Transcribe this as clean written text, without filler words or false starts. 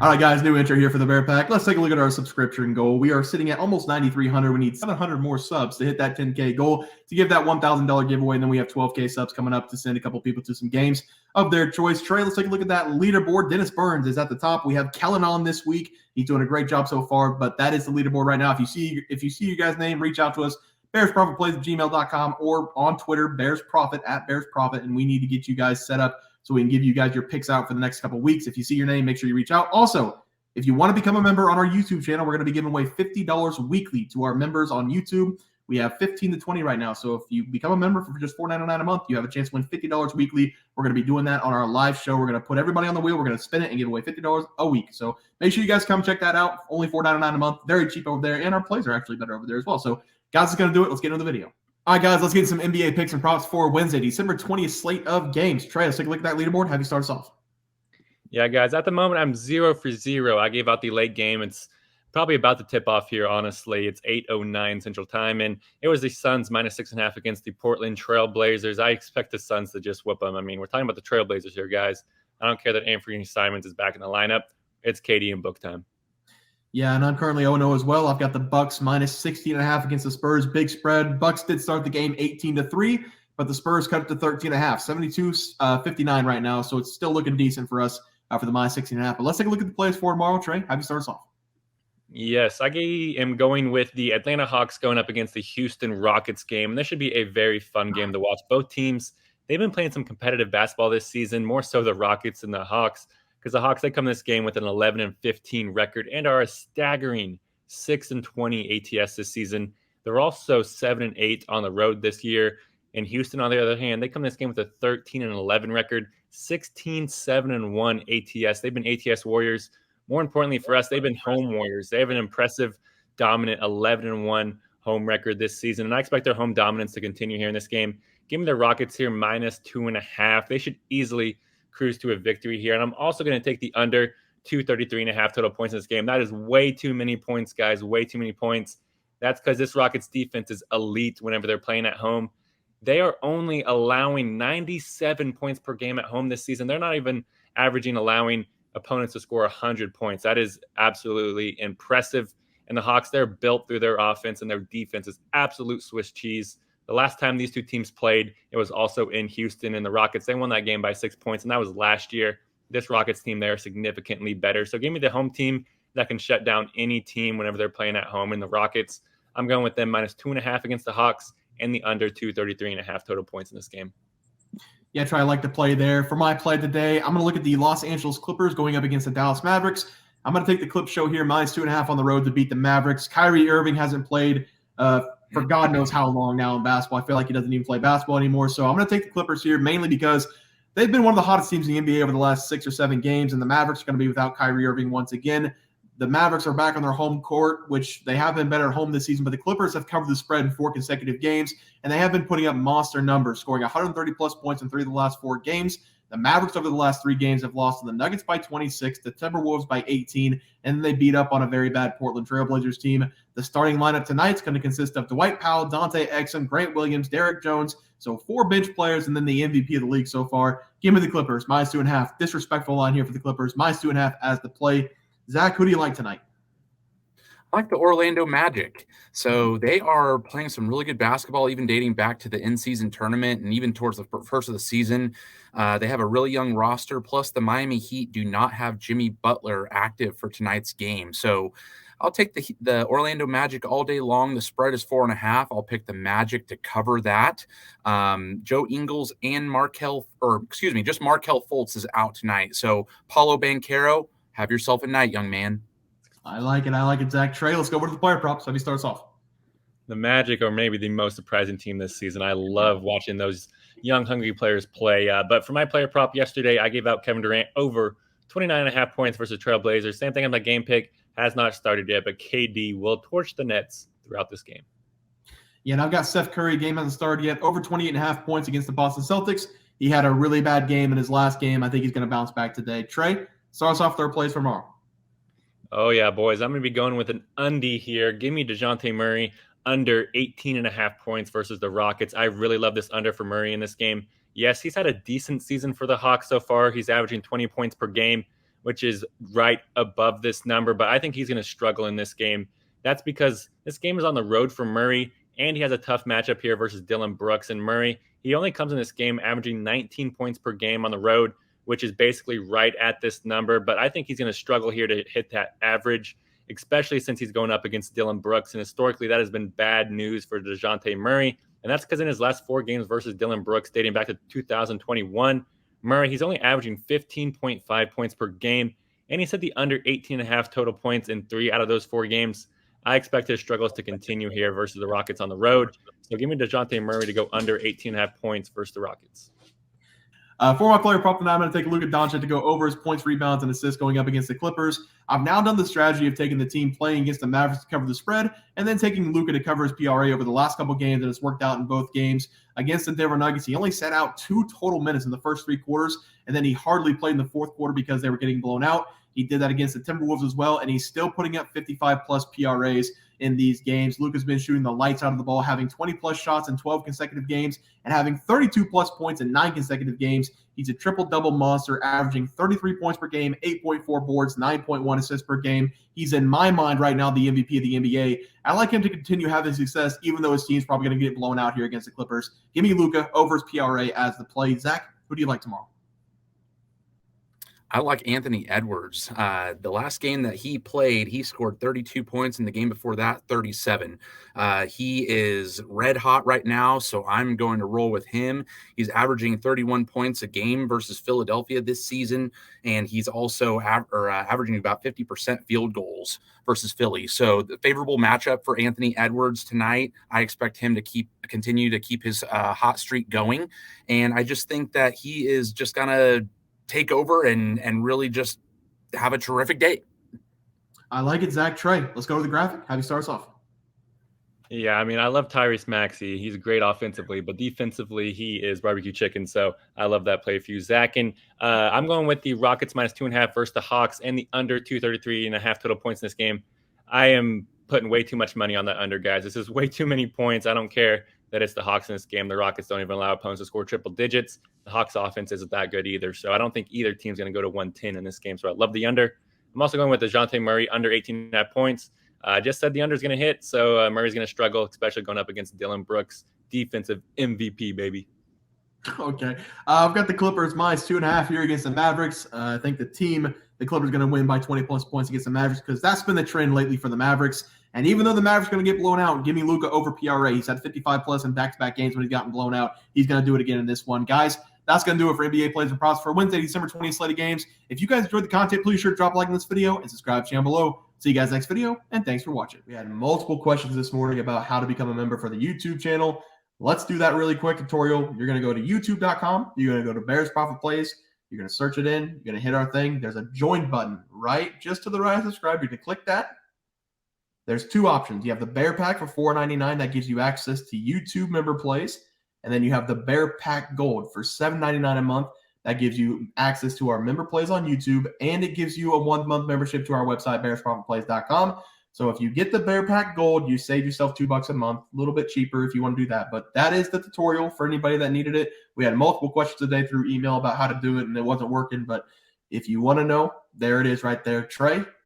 All right, guys, new intro here for the Bear Pack. Let's take a look at our subscription goal. We are sitting at almost 9,300. We need 700 more subs to hit that 10K goal to give that $1,000 giveaway. And then we have 12K subs coming up to send a couple people to some games of their choice. Trey, let's take a look at that leaderboard. Dennis Burns is at the top. We have Kellen on this week. He's doing a great job so far, but that is the leaderboard right now. If you see your guys' name, reach out to us. BearsProfitPlays@gmail.com or on Twitter, BearsProfit @BearsProfit, and we need to get you guys set up so we can give you guys your picks out for the next couple of weeks. If you see your name, make sure you reach out. Also, if you want to become a member on our YouTube channel, we're going to be giving away $50 weekly to our members on YouTube. We have 15 to 20 right now. So if you become a member for just $4.99 a month, you have a chance to win $50 weekly. We're going to be doing that on our live show. We're going to put everybody on the wheel. We're going to spin it and give away $50 a week. So make sure you guys come check that out. Only $4.99 a month. Very cheap over there. And our plays are actually better over there as well. So guys, it's going to do it. Let's get into the video. All right, guys, let's get some NBA picks and props for Wednesday, December 20th slate of games. Trey, let's take a look at that leaderboard. Have you start us off? Yeah, guys, at the moment, I'm 0 for 0. I gave out the late game. It's probably about to tip off here, honestly. It's 8:09 Central Time, and it was the Suns minus 6.5 against the Portland Trail Blazers. I expect the Suns to just whoop them. I mean, we're talking about the Trail Blazers here, guys. I don't care that Anthony Simons is back in the lineup. It's KD and book time. Yeah, and I'm currently 0-0 as well. I've got the Bucks minus 16.5 against the Spurs. Big spread. Bucks did start the game 18-3, but the Spurs cut it to 13.5. 72-59 right now, so it's still looking decent for us for the minus 16.5. But let's take a look at the plays for tomorrow. Trey, have you start us off? Yes, I am going with the Atlanta Hawks going up against the Houston Rockets game. And this should be a very fun game to watch. Both teams, they've been playing some competitive basketball this season, more so the Rockets than the Hawks. Because the Hawks, they come this game with an 11-15 record and are a staggering 6-20 ATS this season. They're also 7-8 on the road this year. And Houston, on the other hand, they come this game with a 13-11 record, 16-7-1 ATS. They've been ATS warriors. More importantly for us, they've been home warriors. They have an impressive, dominant 11-1 home record this season. And I expect their home dominance to continue here in this game. Give me the Rockets here minus 2.5. They should easily cruise to a victory here. And I'm also going to take the under 233.5 total points in this game. That is way too many points, guys. Way too many points. That's because this Rockets defense is elite whenever they're playing at home. They are only allowing 97 points per game at home this season. They're not even allowing opponents to score 100 points. That is absolutely impressive. And the Hawks, they're built through their offense, and their defense is absolute Swiss cheese. The last time these two teams played, it was also in Houston, and the Rockets, they won that game by 6 points, and that was last year. This Rockets team, they are significantly better. So give me the home team that can shut down any team whenever they're playing at home. In the Rockets, I'm going with them minus 2.5 against the Hawks and the under 233.5 total points in this game. Yeah, Trey, I like to play there. For my play today, I'm going to look at the Los Angeles Clippers going up against the Dallas Mavericks. I'm going to take the Clip show here, minus 2.5 on the road to beat the Mavericks. Kyrie Irving hasn't played for God knows how long now in basketball. I feel like he doesn't even play basketball anymore. So I'm going to take the Clippers here mainly because they've been one of the hottest teams in the NBA over the last 6 or 7 games, and the Mavericks are going to be without Kyrie Irving once again. The Mavericks are back on their home court, which they have been better at home this season, but the Clippers have covered the spread in 4 consecutive games, and they have been putting up monster numbers, scoring 130-plus points in 3 of the last 4 games. The Mavericks over the last 3 games have lost to the Nuggets by 26, the Timberwolves by 18, and they beat up on a very bad Portland Trail Blazers team. The starting lineup tonight is going to consist of Dwight Powell, Dante Exum, Grant Williams, Derek Jones, so 4 bench players, and then the MVP of the league so far. Give me the Clippers, minus 2.5. Disrespectful line here for the Clippers, minus 2.5 as the play. Zach, who do you like tonight? I like the Orlando Magic. So they are playing some really good basketball, even dating back to the in-season tournament and even towards the first of the season. They have a really young roster. Plus, the Miami Heat do not have Jimmy Butler active for tonight's game. So I'll take the Orlando Magic all day long. The spread is 4.5. I'll pick the Magic to cover that. Joe Ingles and Markelle Fultz is out tonight. So Paulo Banchero, have yourself a night, young man. I like it, Zach. Trey, let's go over to the player props. Have you start us off? The Magic are maybe the most surprising team this season. I love watching those young, hungry players play. But for my player prop yesterday, I gave out Kevin Durant over 29.5 points versus Trail Blazers. Same thing on my game pick. Has not started yet, but KD will torch the Nets throughout this game. Yeah, and I've got Steph Curry. Game hasn't started yet. Over 28.5 points against the Boston Celtics. He had a really bad game in his last game. I think he's going to bounce back today. Trey, start us off with our plays for tomorrow. Oh, yeah, boys. I'm going to be going with an undie here. Give me Dejounte Murray under 18.5 points versus the Rockets. I really love this under for Murray in this game. Yes, he's had a decent season for the Hawks so far. He's averaging 20 points per game. which is right above this number. But I think he's going to struggle in this game. That's because this game is on the road for Murray, and he has a tough matchup here versus Dillon Brooks. And Murray, he only comes in this game averaging 19 points per game on the road, which is basically right at this number. But I think he's going to struggle here to hit that average, especially since he's going up against Dillon Brooks. And historically, that has been bad news for Dejounte Murray. And that's because in his last 4 games versus Dillon Brooks, dating back to 2021, Murray, he's only averaging 15.5 points per game. And he's hit the under 18.5 total points in 3 out of those 4 games. I expect his struggles to continue here versus the Rockets on the road. So give me Dejounte Murray to go under 18.5 points versus the Rockets. For my player prop tonight, I'm going to take Luka Doncic to go over his points, rebounds, and assists going up against the Clippers. I've now done the strategy of taking the team playing against the Mavericks to cover the spread and then taking Luka to cover his PRA over the last couple games, and it's worked out in both games. Against the Denver Nuggets, he only sat out 2 total minutes in the first 3 quarters, and then he hardly played in the fourth quarter because they were getting blown out. He did that against the Timberwolves as well, and he's still putting up 55-plus PRAs in these games. Luka's been shooting the lights out of the ball, having 20-plus shots in 12 consecutive games and having 32-plus points in 9 consecutive games. He's a triple-double monster, averaging 33 points per game, 8.4 boards, 9.1 assists per game. He's, in my mind right now, the MVP of the NBA. I like him to continue having success, even though his team's probably going to get blown out here against the Clippers. Give me Luka over his PRA as the play. Zach, who do you like tomorrow? I like Anthony Edwards. The last game that he played, he scored 32 points. In the game before that, 37. He is red hot right now, so I'm going to roll with him. He's averaging 31 points a game versus Philadelphia this season, and he's also averaging about 50% field goals versus Philly. So the favorable matchup for Anthony Edwards tonight. I expect him to continue to keep his hot streak going, and I just think that he is just going to take over and really just have a terrific day. I like it, Zach. Trey, let's go to the graphic. Have you start us off? Yeah, I mean, I love Tyrese Maxey. He's great offensively, but defensively, he is barbecue chicken. So I love that play for you, Zach. And I'm going with the Rockets minus 2.5 versus the Hawks and the under 233.5 total points in this game. I am putting way too much money on that under, guys. This is way too many points. I don't care that it's the Hawks in this game. The Rockets don't even allow opponents to score triple digits. The Hawks offense isn't that good either. So I don't think either team's going to go to 110 in this game. So I love the under. I'm also going with Dejounte Murray under 18.5 points. I just said the under is going to hit. So Murray's going to struggle, especially going up against Dillon Brooks, defensive MVP, baby. Okay. I've got the Clippers minus 2.5 here against the Mavericks. I think the Clippers going to win by 20-plus points against the Mavericks because that's been the trend lately for the Mavericks. And even though the Mavericks are going to get blown out, give me Luka over PRA. He's had 55-plus in back-to-back games when he's gotten blown out. He's going to do it again in this one. Guys, that's going to do it for NBA Plays and Props for Wednesday, December 20th slate of games. If you guys enjoyed the content, please sure to drop a like on this video and subscribe to the channel below. See you guys next video, and thanks for watching. We had multiple questions this morning about how to become a member for the YouTube channel. Let's do that really quick tutorial. You're going to go to youtube.com. You're going to go to Bears Profit Plays. You're going to search it in. You're going to hit our thing. There's a join button right just to the right of subscribe. You can click that. There's 2 options. You have the Bear Pack for $4.99. That gives you access to YouTube member plays. And then you have the Bear Pack Gold for $7.99 a month. That gives you access to our member plays on YouTube, and it gives you a 1-month membership to our website, bearsprofitplays.com. So if you get the Bear Pack Gold, you save yourself $2 a month, a little bit cheaper if you want to do that. But that is the tutorial for anybody that needed it. We had multiple questions today through email about how to do it, and it wasn't working. But if you want to know, there it is right there. Trey,